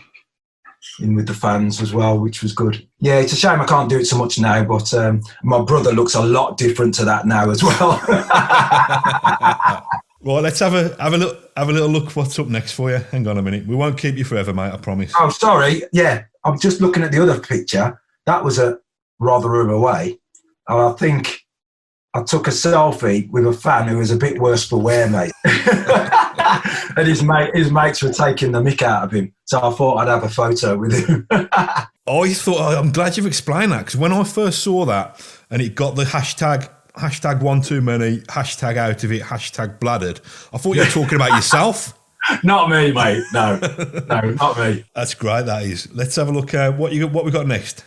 in with the fans as well, which was good. Yeah, it's a shame I can't do it so much now, but my brother looks a lot different to that now as well. Right, let's have a little look what's up next for you. Hang on a minute. We won't keep you forever, mate, I promise. Oh, sorry. Yeah, I'm just looking at the other picture. That was at Rotherham away. And I think I took a selfie with a fan who was a bit worse for wear, mate. And his mates were taking the mick out of him. So I thought I'd have a photo with him. I'm glad you've explained that, because when I first saw that and it got the hashtag one too many, hashtag out of it, hashtag bladdered, I thought you were talking about yourself. Not me, mate. No, not me. That's great, that is. Let's have a look at what we got next.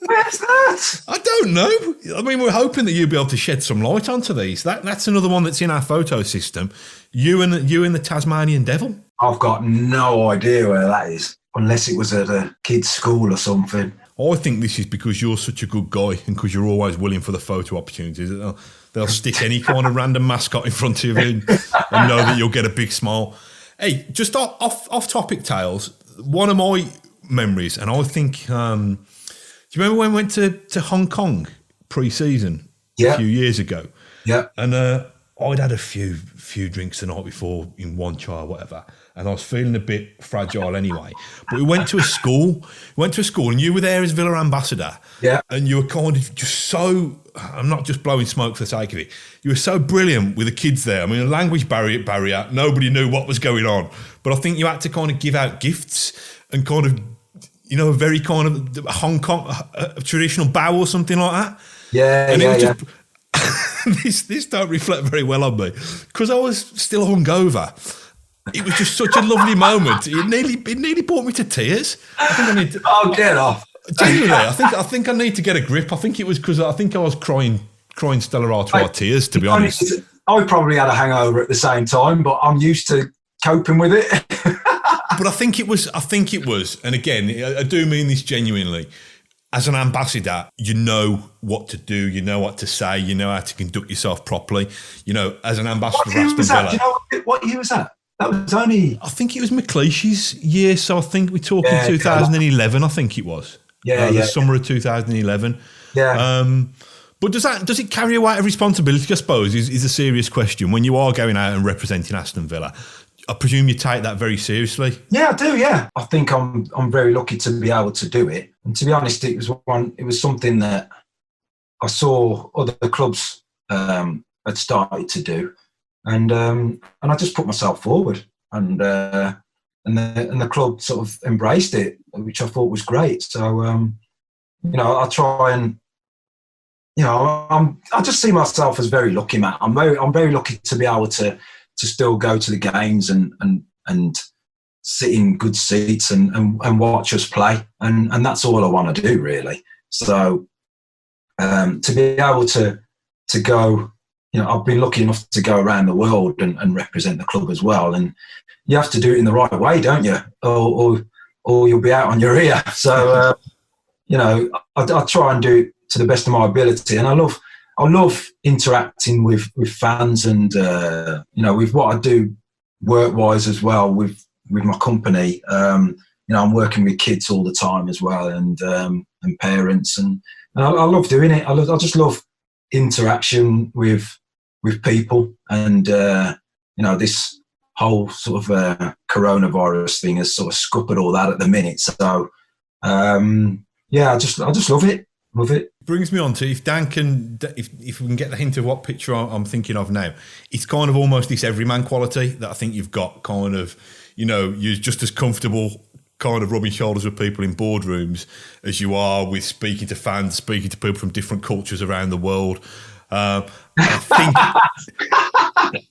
Where's that? I don't know. I mean, we're hoping that you'll be able to shed some light onto these. That's another one that's in our photo system. You and the Tasmanian Devil. I've got no idea where that is, unless it was at a kid's school or something. I think this is because you're such a good guy and because you're always willing for the photo opportunities. They'll stick any kind of random mascot in front of you and know that you'll get a big smile. Hey, just off topic, Tayls, one of my memories, and I think, do you remember when we went to Hong Kong pre-season a few years ago? Yeah. And I'd had a few drinks the night before in one chai or whatever, and I was feeling a bit fragile anyway. But we went to a school, and you were there as Villa ambassador. Yeah. And you were kind of just so, I'm not just blowing smoke for the sake of it, you were so brilliant with the kids there. I mean, a language barrier, nobody knew what was going on. But I think you had to kind of give out gifts and kind of, a very kind of Hong Kong a traditional bow or something like that. Yeah, and this don't reflect very well on me because I was still hungover. It was just such a lovely moment. It nearly brought me to tears. I think I need to. Oh, get off! Genuinely, I think I need to get a grip. I think it was because I think I was crying Stella Artois tears. To be honest, I probably had a hangover at the same time, but I'm used to coping with it. But I think it was, and again, I do mean this genuinely. As an ambassador, you know what to do, you know what to say, you know how to conduct yourself properly. As an ambassador for Aston Villa. Do you know what year was that? That was only... I think it was McLeish's year, so I think we're talking Yeah, 2011, I think it was. The summer of 2011. Yeah. But does it carry a weight of responsibility, I suppose, is a serious question. When you are going out and representing Aston Villa, I presume you take that very seriously. Yeah, I do, yeah. I think I'm very lucky to be able to do it. And to be honest, it was something that I saw other clubs had started to do. And I just put myself forward, and the club sort of embraced it, which I thought was great. So I try and I just see myself as very lucky, Matt. I'm very lucky to be able to still go to the games and sit in good seats and watch us play, and that's all I want to do really. So to be able to go. I've been lucky enough to go around the world and represent the club as well. And you have to do it in the right way, don't you? Or you'll be out on your ear. So, I try and do it to the best of my ability. And I love interacting with fans and, with what I do work-wise as well with my company. I'm working with kids all the time as well and parents. And I love doing it. I just love interaction with people, and this whole sort of coronavirus thing has sort of scuppered all that at the minute. So I just love it. Brings me on to if Dan can, if we can get the hint of what picture I'm thinking of now, it's kind of almost this everyman quality that I think you've got. Kind of, you're just as comfortable kind of rubbing shoulders with people in boardrooms as you are with speaking to fans, speaking to people from different cultures around the world. I think.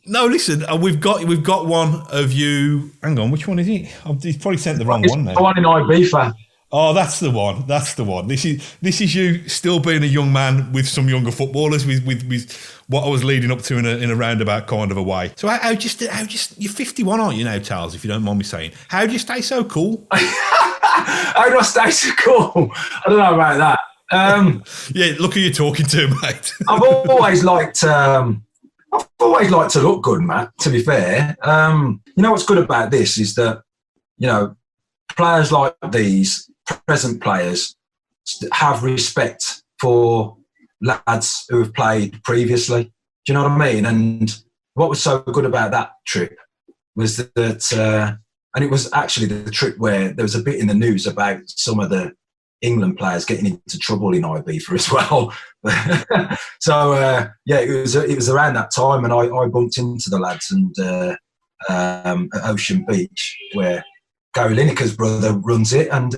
No, listen. We've got one of you. Hang on, which one is it? He's probably sent the wrong one now. The one in Ibiza. Oh, that's the one. That's the one. This is you still being a young man with some younger footballers with what I was leading up to in a roundabout kind of a way. So how just you're 51, aren't you now, Tayls? If you don't mind me saying, how do you stay so cool? How do I stay so cool? I don't know about that. Yeah, look who you're talking to, mate. I've always liked to look good, Matt, to be fair. What's good about this is that, players like these, present players, have respect for lads who have played previously. Do you know what I mean? And what was so good about that trip was that and it was actually the trip where there was a bit in the news about some of the England players getting into trouble in Ibiza as well. So it was around that time, and I bumped into the lads and at Ocean Beach, where Gary Lineker's brother runs it, and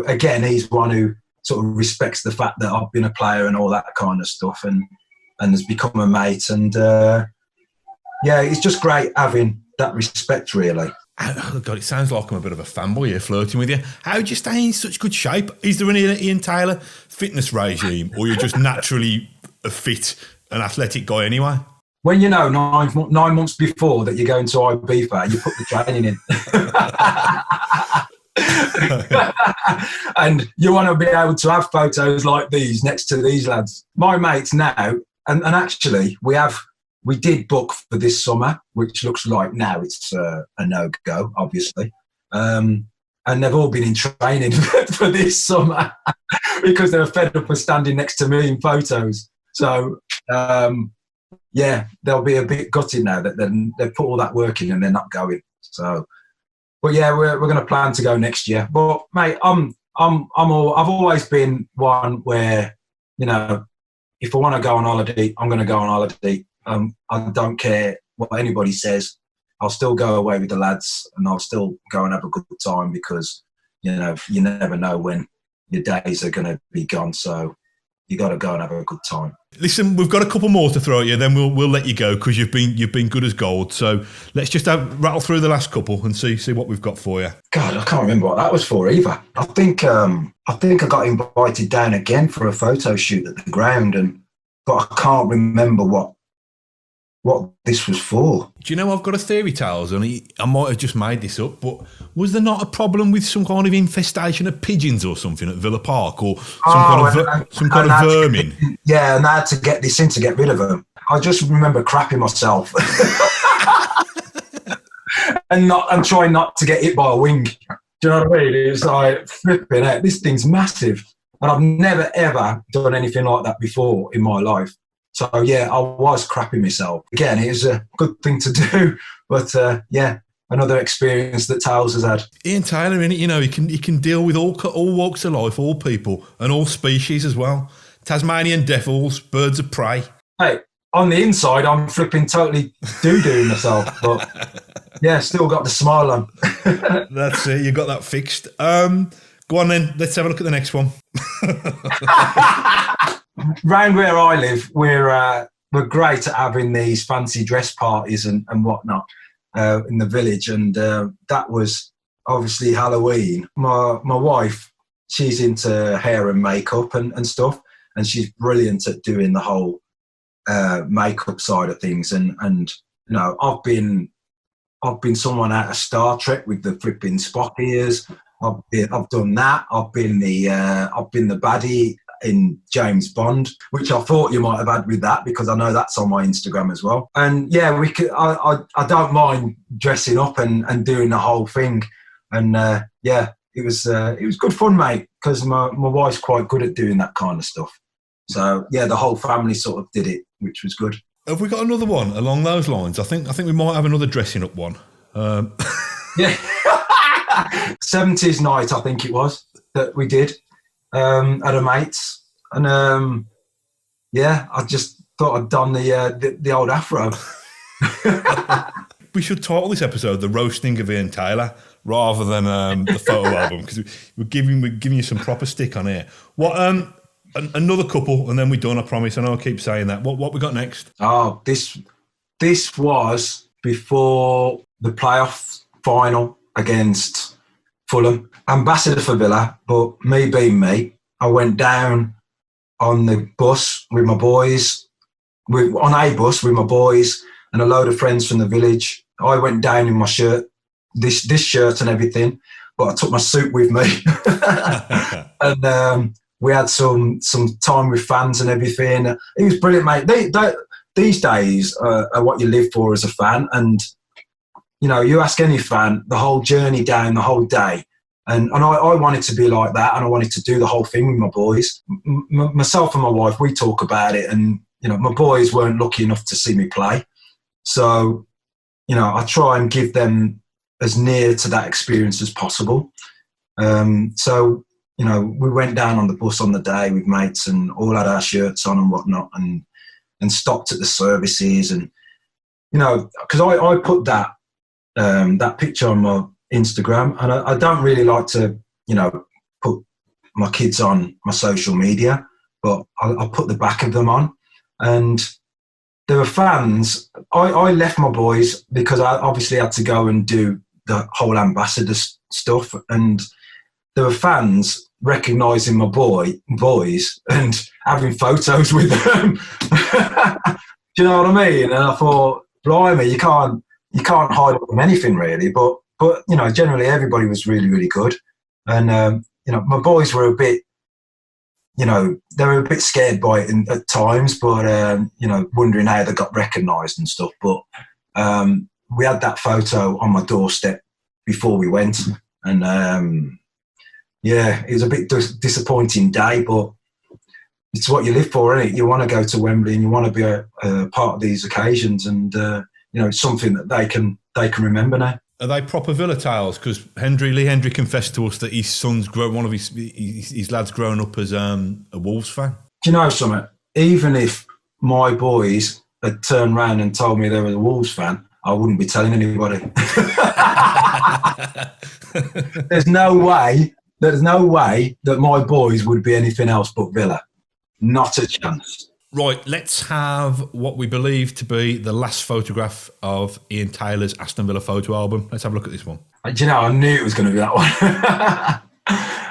again, he's one who sort of respects the fact that I've been a player and all that kind of stuff, and has become a mate, and it's just great having that respect, really. Oh God, it sounds like I'm a bit of a fanboy here flirting with you. How do you stay in such good shape? Is there an Ian Taylor fitness regime, or you're just naturally a fit and athletic guy anyway? When 9 months before that you're going to Ibiza, you put the training in. And you want to be able to have photos like these next to these lads. My mates now, and actually we did book for this summer, which looks like now it's a no-go, obviously. And they've all been in training for this summer because they were fed up with standing next to me in photos. So, they'll be a bit gutted now that they've put all that work in and they're not going. So, but yeah, we're going to plan to go next year. But mate, I've always been one where, if I want to go on holiday, I'm going to go on holiday. I don't care what anybody says. I'll still go away with the lads and I'll still go and have a good time because, you never know when your days are going to be gone. So you got to go and have a good time. Listen, we've got a couple more to throw at you, then we'll let you go because you've been good as gold. So let's just rattle through the last couple and see what we've got for you. God, I can't remember what that was for either. I think I got invited down again for a photo shoot at the ground, but I can't remember what this was for. Do you know, I've got a theory, Tayls, and I might have just made this up, but was there not a problem with some kind of infestation of pigeons or something at Villa Park, or some kind of vermin? Yeah, and I had to get this in to get rid of them. I just remember crapping myself. and try not to get hit by a wing. Do you know what I mean? It was like flipping out. This thing's massive, and I've never ever done anything like that before in my life. So yeah, I was crapping myself. Again, it was a good thing to do, but yeah, another experience that Tayls has had. Ian Taylor, in it, you know, he can deal with all walks of life, all people, and all species as well. Tasmanian devils, birds of prey. Hey, on the inside, I'm flipping totally doo-dooing myself, but yeah, still got the smile on. That's it. You got that fixed. Go on then. Let's have a look at the next one. Round where I live, we're great at having these fancy dress parties and whatnot in the village, and that was obviously Halloween. My wife, she's into hair and makeup and stuff, and she's brilliant at doing the whole makeup side of things. And you know, I've been someone out of Star Trek with the flipping Spock ears. I've done that. I've been the baddie in James Bond, which I thought you might have had with that, because I know that's on my Instagram as well. And yeah, I don't mind dressing up and doing the whole thing. And yeah, it was good fun, mate, because my wife's quite good at doing that kind of stuff. So yeah, the whole family sort of did it, which was good. Have we got another one along those lines? I think we might have another dressing up one. Yeah. 70s night, I think it was, that we did at a mate's. And yeah, I just thought I'd done the old afro. We should title this episode "The Roasting of Ian Taylor" rather than the photo album, because we're giving you some proper stick on here. What another couple, and then we're done. I promise. I know I keep saying that. What we got next? Oh, this was before the playoff final against Fulham. Ambassador for Villa, but me being me, I went down on the bus with my boys, on a bus with my boys and a load of friends from the village. I went down in my shirt, this shirt and everything, but I took my suit with me. And we had some time with fans and everything. It was brilliant, mate. These days are what you live for as a fan. And, you know, you ask any fan, the whole journey down, the whole day. And I wanted to be like that, and I wanted to do the whole thing with my boys. Myself and my wife, we talk about it, and, you know, my boys weren't lucky enough to see me play. So, you know, I try and give them as near to that experience as possible. So, you know, we went down on the bus on the day with mates and all had our shirts on and whatnot, and stopped at the services. And, you know, because I put that picture on my Instagram, and I don't really like to, you know, put my kids on my social media, but I put the back of them on. And there were fans. I left my boys because I obviously had to go and do the whole ambassador stuff, and there were fans recognising my boys and having photos with them. Do you know what I mean? And I thought, blimey, you can't hide from anything really. But you know, generally everybody was really, really good. And you know, my boys were a bit, you know, they were a bit scared by it at times, but you know, wondering how they got recognised and stuff. But we had that photo on my doorstep before we went, and yeah, it was a bit disappointing day, but it's what you live for, isn't it? You want to go to Wembley and you want to be a part of these occasions, and you know, it's something that they can remember now. Are they proper Villa Tayls? Because Lee Hendry confessed to us that his son's one of his lads growing up as a Wolves fan. Do you know something? Even if my boys had turned around and told me they were a Wolves fan, I wouldn't be telling anybody. There's no way that my boys would be anything else but Villa. Not a chance. Right, let's have what we believe to be the last photograph of Ian Taylor's Aston Villa photo album. Let's have a look at this one. Do you know, I knew it was going to be that one.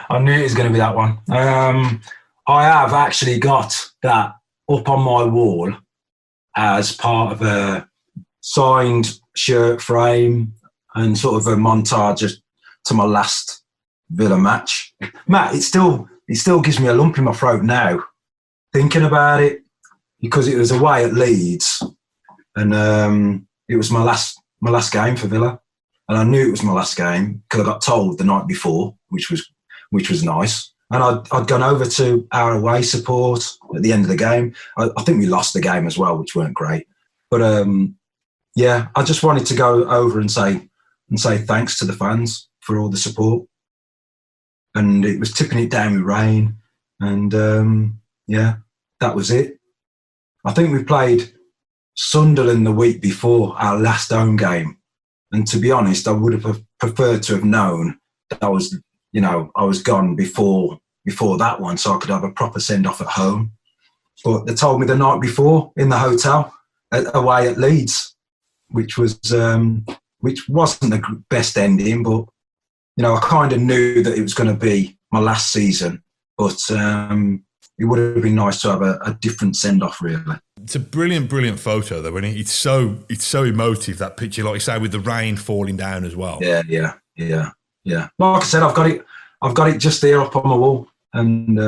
I knew it was going to be that one. I have actually got that up on my wall as part of a signed shirt frame and sort of a montage to my last Villa match. Matt, it still gives me a lump in my throat now, thinking about it, because it was away at Leeds, and it was my last game for Villa. and I knew it was my last game because I got told the night before, which was nice. And I'd gone over to our away support at the end of the game. I think we lost the game as well, which weren't great. But I just wanted to go over and say thanks to the fans for all the support. And it was tipping it down with rain, and that was it. I think we played Sunderland the week before our last home game, and to be honest, I would have preferred to have known that I was gone before that one, so I could have a proper send off at home. But they told me the night before in the hotel away at Leeds, which wasn't the best ending, but I kind of knew that it was going to be my last season. But it would have been nice to have a different send off, really. It's a brilliant photo, though, isn't it? It's so emotive, that picture, like you say, with the rain falling down as well. Yeah. Like I said, I've got it just there up on my wall, and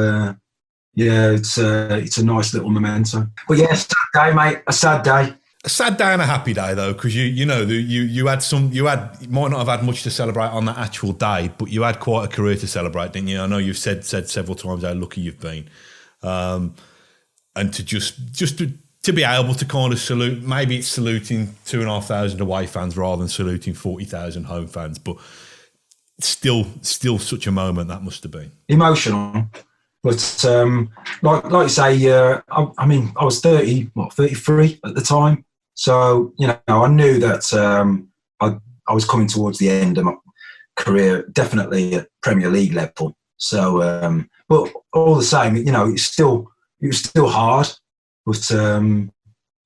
it's a nice little memento. But yeah, sad day, mate. A sad day. A sad day and a happy day, though, because you might not have had much to celebrate on that actual day, but you had quite a career to celebrate, didn't you? I know you've said several times how lucky you've been, and to just to be able to kind of salute. Maybe it's saluting 2,500 away fans rather than saluting 40,000 home fans, but still such a moment that must have been emotional. But like you say, I was 33 at the time. So, I knew that I was coming towards the end of my career, definitely at Premier League level. So, but all the same, it was still hard. But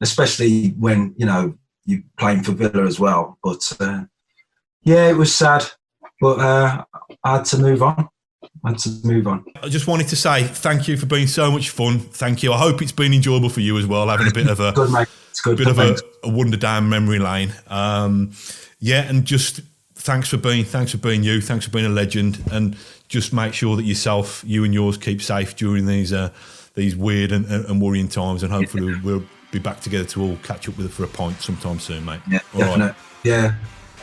especially when, you're playing for Villa as well. But it was sad. But I had to move on. I just wanted to say thank you for being so much fun. Thank you. I hope it's been enjoyable for you as well, having a bit of a good, mate. It's good. Bit of a wander down memory lane. And just thanks for being you. Thanks for being a legend. And just make sure that you and yours keep safe during these weird and worrying times. And hopefully we'll be back together to all catch up with it for a pint sometime soon, mate. Yeah, definitely. Right. Yeah.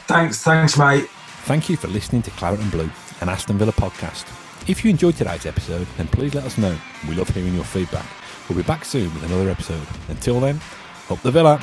Thanks, mate. Thank you for listening to Claret and Blue, an Aston Villa podcast. If you enjoyed today's episode, then please let us know. We love hearing your feedback. We'll be back soon with another episode. Until then, up the Villa.